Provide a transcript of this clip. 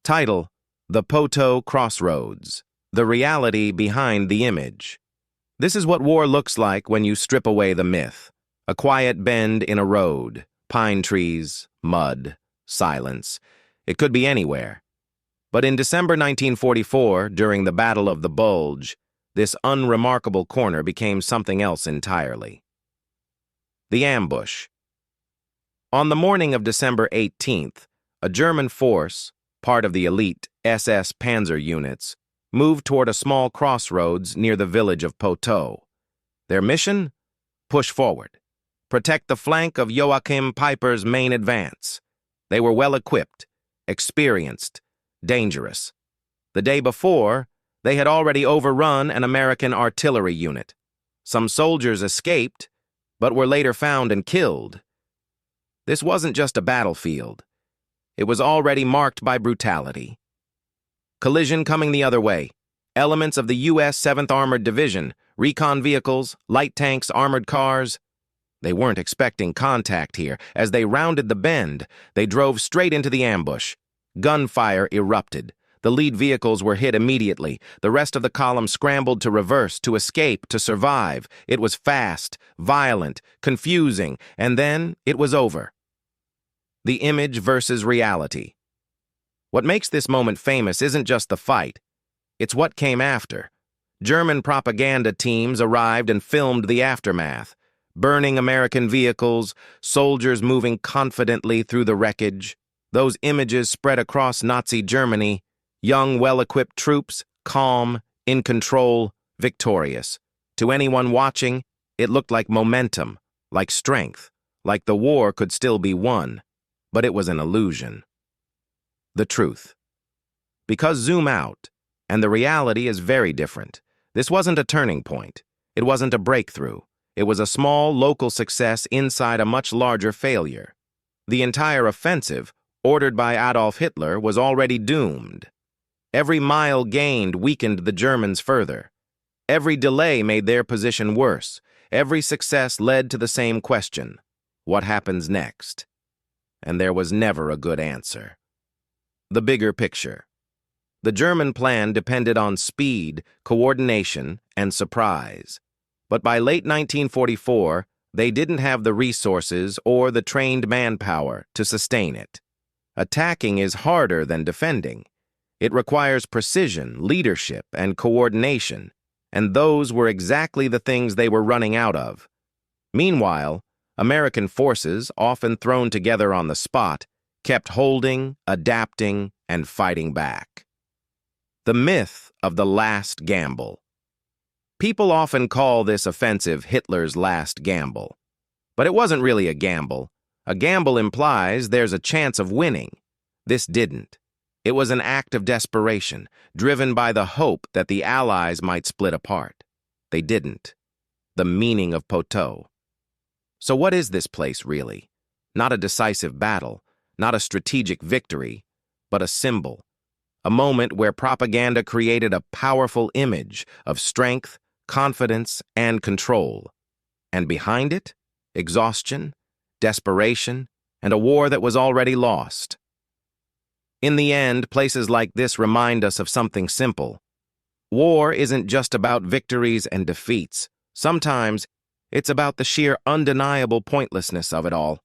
Title: The Poteau Crossroads. The reality behind the image. This is what war looks like when you strip away the myth. A quiet bend in a road, pine trees, mud, silence. It could be anywhere. But in December 1944, during the Battle of the Bulge, this unremarkable corner became something else entirely. The ambush. On the morning of December 18th, a German force, part of the elite SS Panzer units, moved toward a small crossroads near the village of Poteau. Their mission? Push forward. Protect the flank of Joachim Peiper's main advance. They were well-equipped, experienced, dangerous. The day before, they had already overrun an American artillery unit. Some soldiers escaped, but were later found and killed. This wasn't just a battlefield. It was already marked by brutality. Collision coming the other way. Elements of the U.S. 7th Armored Division, recon vehicles, light tanks, armored cars. They weren't expecting contact here. As they rounded the bend, they drove straight into the ambush. Gunfire erupted. The lead vehicles were hit immediately. The rest of the column scrambled to reverse, to escape, to survive. It was fast, violent, confusing, and then it was over. The image versus reality. What makes this moment famous isn't just the fight. It's what came after. German propaganda teams arrived and filmed the aftermath. Burning American vehicles, soldiers moving confidently through the wreckage. Those images spread across Nazi Germany. Young, well-equipped troops, calm, in control, victorious. To anyone watching, it looked like momentum, like strength, like the war could still be won. But it was an illusion. The truth. Because zoom out, and the reality is very different. This wasn't a turning point. It wasn't a breakthrough. It was a small local success inside a much larger failure. The entire offensive, ordered by Adolf Hitler, was already doomed. Every mile gained weakened the Germans further. Every delay made their position worse. Every success led to the same question: what happens next? And there was never a good answer. The bigger picture. The German plan depended on speed, coordination, and surprise. But by late 1944, they didn't have the resources or the trained manpower to sustain it. Attacking is harder than defending. It requires precision, leadership, and coordination, and those were exactly the things they were running out of. Meanwhile, American forces, often thrown together on the spot, kept holding, adapting, and fighting back. The myth of the last gamble. People often call this offensive Hitler's last gamble. But it wasn't really a gamble. A gamble implies there's a chance of winning. This didn't. It was an act of desperation, driven by the hope that the Allies might split apart. They didn't. The meaning of Poteau. So what is this place really? Not a decisive battle, not a strategic victory, but a symbol. A moment where propaganda created a powerful image of strength, confidence, and control. And behind it, exhaustion, desperation, and a war that was already lost. In the end, places like this remind us of something simple. War isn't just about victories and defeats. Sometimes, it's about the sheer undeniable pointlessness of it all.